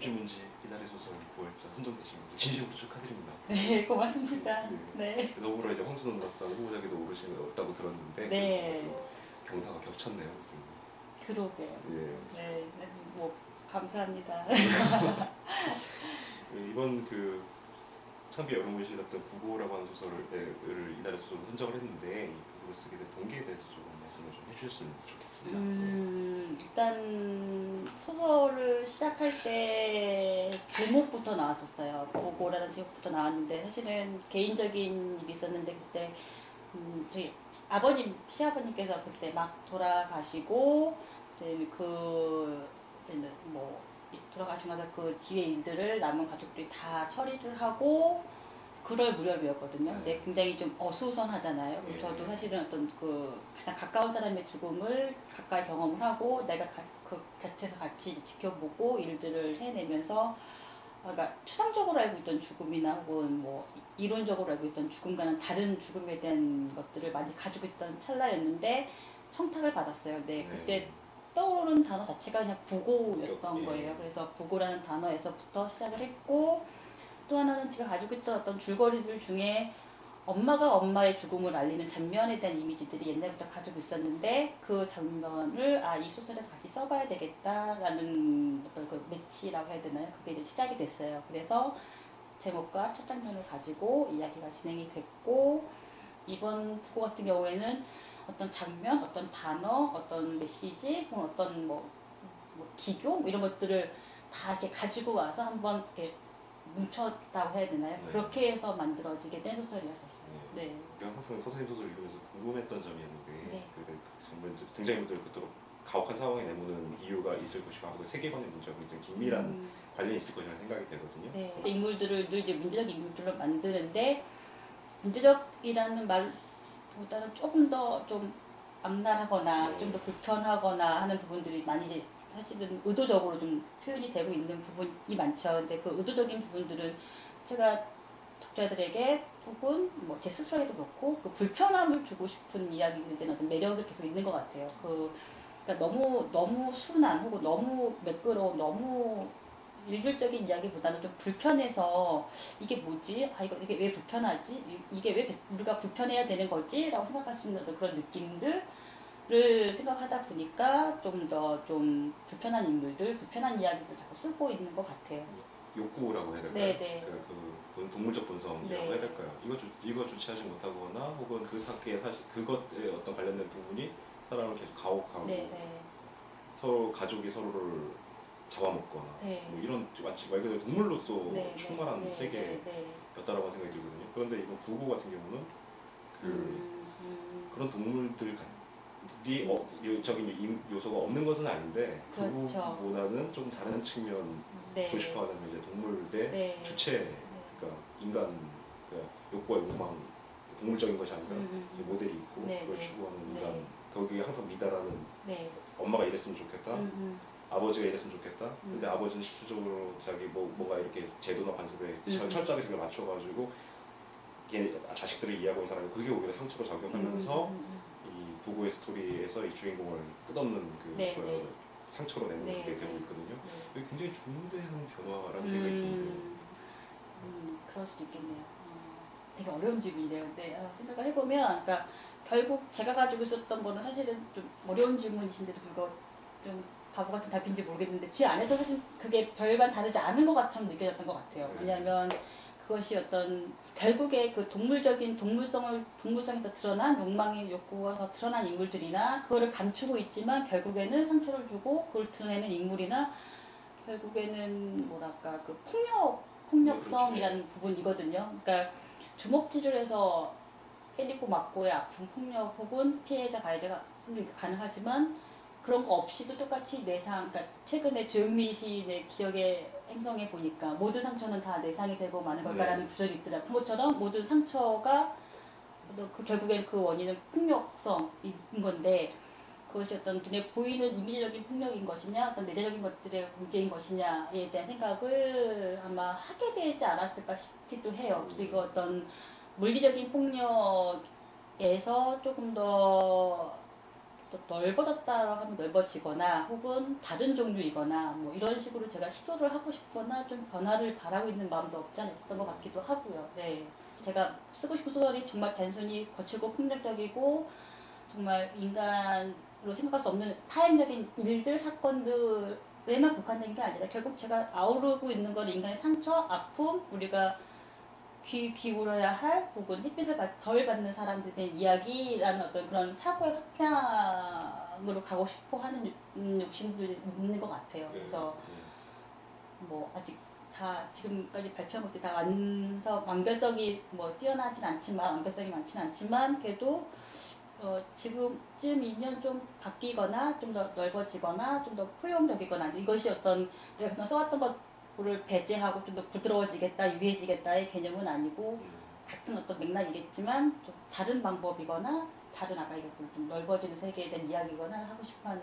엽지문지 이날의 소설 9월자 선정되신 것을 진심으로 축하드립니다. 네, 고맙습니다. 네. 네. 더불어 이제 황순원 문학상 후보자에도 오르셨다고 들었는데 네. 또 경사가 겹쳤네요, 선생님. 그러게요. 예. 네, 뭐 감사합니다. 이번 그 창비 여름을 실었던 부고라고 하는 소설을 이날의 소설로 선정을 했는데 이 부고를 쓰게 된 동기에 대해서 조금 말씀을 좀 해주셨으면 좋겠습니다. 일단 소설을 시작할 때 제목부터 나왔었어요. 부고라는 제목부터 나왔는데 사실은 개인적인 일이 있었는데 그때 저희 아버님, 시아버님께서 그때 막 돌아가시고 이제 이제는 뭐 돌아가시면서 그 뒤에 일들을 남은 가족들이 다 처리를 하고 그럴 무렵이었거든요. 근데 굉장히 좀 어수선하잖아요. 그리고 저도 사실은 어떤 그 가장 가까운 사람의 죽음을 가까이 경험을 하고 내가 그 곁에서 같이 지켜보고 일들을 해내면서 그러니까 추상적으로 알고 있던 죽음이나 혹은 뭐 이론적으로 알고 있던 죽음과는 다른 죽음에 대한 것들을 많이 가지고 있던 찰나였는데 청탁을 받았어요. 네, 그때 떠오르는 단어 자체가 그냥 부고였던 거예요. 그래서 부고라는 단어에서부터 시작을 했고 또 하나는 제가 가지고 있던 어떤 줄거리들 중에 엄마가 엄마의 죽음을 알리는 장면에 대한 이미지들이 옛날부터 가지고 있었는데 그 장면을 이 소설에서 같이 써봐야 되겠다라는 어떤 그 매치라고 해야 되나요? 그게 이제 시작이 됐어요. 그래서 제목과 첫 장면을 가지고 이야기가 진행이 됐고 이번 부고 같은 경우에는 어떤 장면, 어떤 단어, 어떤 메시지, 어떤 뭐 기교 이런 것들을 다 이렇게 가지고 와서 한번 이렇게 뭉쳤다고 해야 되나요? 네. 그렇게 해서 만들어지게 된 소설이었었어요. 네. 항상 선생님 소설 읽으면서 궁금했던 점이었는데 네. 정말 등장인물들을 그토록 가혹한 상황에 내모는 이유가 있을 것이고 하고 세계관의 문제하고 굉장히 긴밀한 관련이 있을 것이라는 생각이 되거든요. 네. 인물들을 늘 이제 문제적 인물들로 만드는데 문제적이라는 말보다는 조금 더 좀 악랄하거나 좀 더 불편하거나 하는 부분들이 많이 이제 사실은 의도적으로 좀 표현이 되고 있는 부분이 많죠. 근데 그 의도적인 부분들은 제가 독자들에게 혹은 뭐 제 스스로에도 그렇고 그 불편함을 주고 싶은 이야기에 대한 어떤 매력이 계속 있는 것 같아요. 그러니까 너무 순한 혹은 너무 매끄러운 너무 일률적인 이야기보다는 좀 불편해서 이게 뭐지? 이게 왜 불편하지? 이게 왜 우리가 불편해야 되는 거지? 라고 생각할 수 있는 어떤 그런 느낌들 를 생각하다 보니까 좀 더 좀 불편한 인물들, 불편한 이야기들 자꾸 쓰고 있는 것 같아요. 욕구라고 해야 될까요? 네네. 그 동물적 본성이라고 네. 해야 될까요? 이거 주체하지 못하거나 혹은 그 사건에 사실 그것에 어떤 관련된 부분이 사람을 계속 가혹하고 네네. 서로 가족이 서로를 잡아먹거나 네. 뭐 이런 마치 말 그대로 동물로서 네. 충만한 네. 세계였다라고 생각이 들거든요. 그런데 이번 부고 같은 경우는 그런 동물들이 적인 요소가 없는 것은 아닌데 그렇죠. 그보다는 좀 다른 측면 네. 도식화하는 이제 동물 대 네. 주체, 그러니까 인간, 그러니까 욕구와 욕망, 동물적인 것이 아니라 이제 모델이 있고 네. 그걸 네. 추구하는 네. 인간, 거기에 항상 미달하는 네. 엄마가 이랬으면 좋겠다, 아버지가 이랬으면 좋겠다. 근데 아버지는 실질적으로 자기 뭔가 이렇게 제도나 관습에 철저하게 생각 맞춰가지고 자식들을 이해하고 있는 사람이 그게 오히려 상처로 작용하면서 이 부고의 스토리에서 이 주인공을 끝없는 네. 네. 상처로 내는 네. 게 되고 있거든요. 네. 굉장히 중대한 변화라는 데가 있는데 그럴 수도 있겠네요. 되게 어려운 질문이네요. 근데 생각을 해보면, 그러니까 결국 제가 가지고 있었던 거는 사실은 좀 어려운 질문이신데도 불구하고 좀 바보 같은 답인지 모르겠는데 제 안에서 사실 그게 별반 다르지 않은 것 같처럼 느껴졌던 것 같아요. 왜냐하면 그것이 어떤 결국에 그 동물성이 더 드러난 욕망의 욕구가 더 드러난 인물들이나 그거를 감추고 있지만 결국에는 상처를 주고 그걸 드러내는 인물이나 결국에는 뭐랄까 그 폭력성이라는 부분이거든요. 그러니까 주먹질을 해서 때리고 맞고의 아픈 폭력 혹은 피해자 가해자가 폭력이 가능하지만 그런 거 없이도 똑같이 내상, 그러니까 최근에 조영민 시인의 기억의 행성에 보니까 모든 상처는 다 내상이 되고 마는 걸까라는 구절이 있더라. 그런 것처럼 모든 상처가 그 결국엔 그 원인은 폭력성인 건데 그것이 어떤 눈에 보이는 이미지적인 폭력인 것이냐, 어떤 내재적인 것들의 문제인 것이냐에 대한 생각을 아마 하게 되지 않았을까 싶기도 해요. 그리고 어떤 물리적인 폭력에서 조금 더 또 넓어졌다라고 하면 넓어지거나 혹은 다른 종류이거나 뭐 이런 식으로 제가 시도를 하고 싶거나 좀 변화를 바라고 있는 마음도 없지 않아 있었던 것 같기도 하고요. 네. 제가 쓰고 싶은 소설이 정말 단순히 거칠고 폭력적이고 정말 인간으로 생각할 수 없는 파행적인 일들, 사건들에만 국한된 게 아니라 결국 제가 아우르고 있는 건 인간의 상처, 아픔, 우리가 귀 기울여야 할 혹은 햇빛을 덜 받는 사람들에 대한 이야기라는 어떤 그런 사고의 확장으로 가고 싶어 하는 욕심도 있는 것 같아요. 그래서 뭐 아직 다 지금까지 발표한 것들이 다 완결성이 뭐 뛰어나진 않지만 완결성이 많지는 않지만 그래도 지금쯤이면 좀 바뀌거나 좀 더 넓어지거나 좀 더 포용적이거나 이것이 어떤 내가 그동안 써왔던 것을 배제하고 좀 더 부드러워지겠다 유해지겠다의 개념은 아니고 같은 어떤 맥락이겠지만 좀 다른 방법이거나 다른 아까 얘기했던 좀 넓어지는 세계에 대한 이야기거나 하고 싶어요.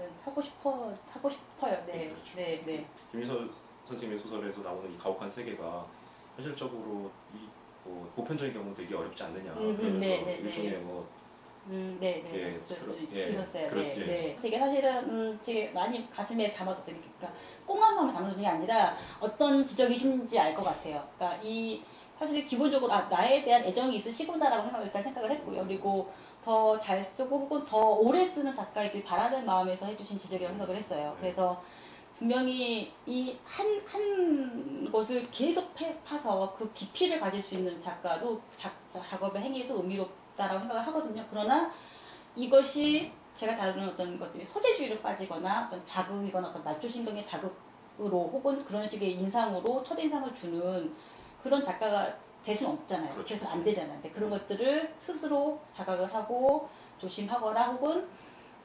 네, 그렇죠. 네. 김희서 선생님의 소설에서 나오는 이 가혹한 세계가 현실적으로 뭐 보편적인 경우 되게 어렵지 않느냐 그러면서 일종의 뭐 네. 들었어요. 그렇- 네, 예. 네. 되게 사실은 되게 많이 가슴에 담아뒀어요. 그러니까 꽁한 마음에 담아둔 게 아니라 어떤 지적이신지 알 것 같아요. 그러니까 이 사실 기본적으로 나에 대한 애정이 있으시구나라고 일단 생각을 했고요. 그리고 더 잘 쓰고 혹은 더 오래 쓰는 작가이길 바라는 마음에서 해주신 지적이라고 생각을 했어요. 그래서 분명히 이 한 것을 계속 파서 그 깊이를 가질 수 있는 작가도 작업의 행위도 의미롭다라고 생각을 하거든요. 그러나 이것이 제가 다루는 어떤 것들이 소재주의로 빠지거나 어떤 자극이거나 어떤 말초신경의 자극으로 혹은 그런 식의 인상으로 첫인상을 주는 그런 작가가 될 수는 없잖아요. 그렇죠. 그래서 안 되잖아요. 근데 그런 것들을 스스로 자각을 하고 조심하거나 혹은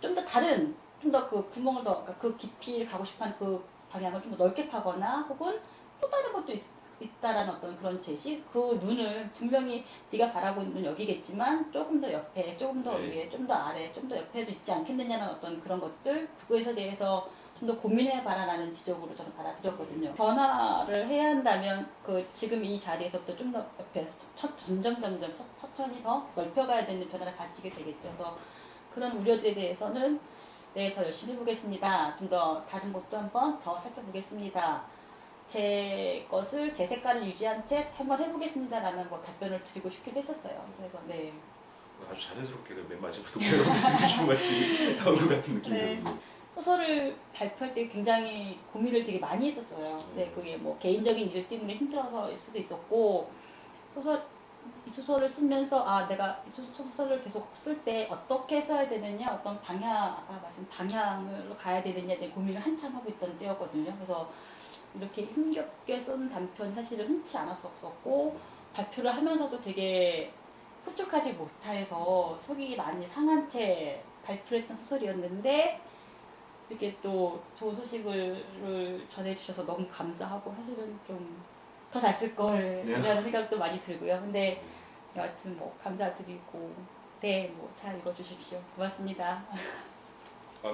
좀 더 다른 좀 더 그 구멍을 더, 그러니까 그 깊이를 가고 싶어 하는 그 방향을 좀 더 넓게 파거나 혹은 또 다른 것도 있다라는 어떤 그런 제시? 그 눈을 분명히 네가 바라고 있는 눈은 여기겠지만 조금 더 옆에, 조금 더 위에, 좀 더 아래, 좀 더 옆에도 있지 않겠느냐는 어떤 그런 것들, 그거에 대해서 좀 더 고민해봐라라는 지적으로 저는 받아들였거든요. 변화를 해야 한다면 그 지금 이 자리에서부터 좀 더 옆에서 점점 천천히 더 넓혀가야 되는 변화를 가지게 되겠죠. 그래서 그런 우려들에 대해서는 네, 더 열심히 해보겠습니다. 좀 더 다른 것도 한번 더 살펴보겠습니다. 제 색깔을 유지한 채 한번 해보겠습니다라는 뭐 답변을 드리고 싶기도 했었어요. 그래서 네. 아주 자연스럽게 맨 마지막부터 여러분이 주신 말씀이 나온 것 같은 느낌이 네. 드는데 소설을 발표할 때 굉장히 고민을 되게 많이 했었어요. 네, 그게 뭐 개인적인 일 때문에 힘들어서일 수도 있었고 이 소설을 쓰면서 내가 이 소설을 계속 쓸 때 어떻게 써야 되느냐, 어떤 아까 말씀 방향으로 가야 되느냐에 대한 고민을 한참 하고 있던 때였거든요. 그래서 이렇게 힘겹게 쓴 단편 사실은 흔치 않았었고 발표를 하면서도 되게 흡족하지 못해서 속이 많이 상한 채 발표를 했던 소설이었는데 이렇게 또 좋은 소식을 전해주셔서 너무 감사하고 사실은 좀 더 잘 쓸 걸이라는 생각도 많이 들고요. 근데 여하튼 뭐 감사드리고 네, 뭐 잘 읽어주십시오. 고맙습니다.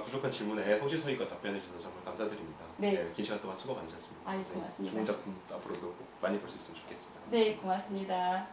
부족한 질문에 성실성의껏 답변해 주셔서 정말 감사드립니다. 네. 긴 시간 동안 수고 많으셨습니다. 고맙습니다. 좋은 작품 앞으로도 많이 볼 수 있으면 좋겠습니다. 네, 고맙습니다.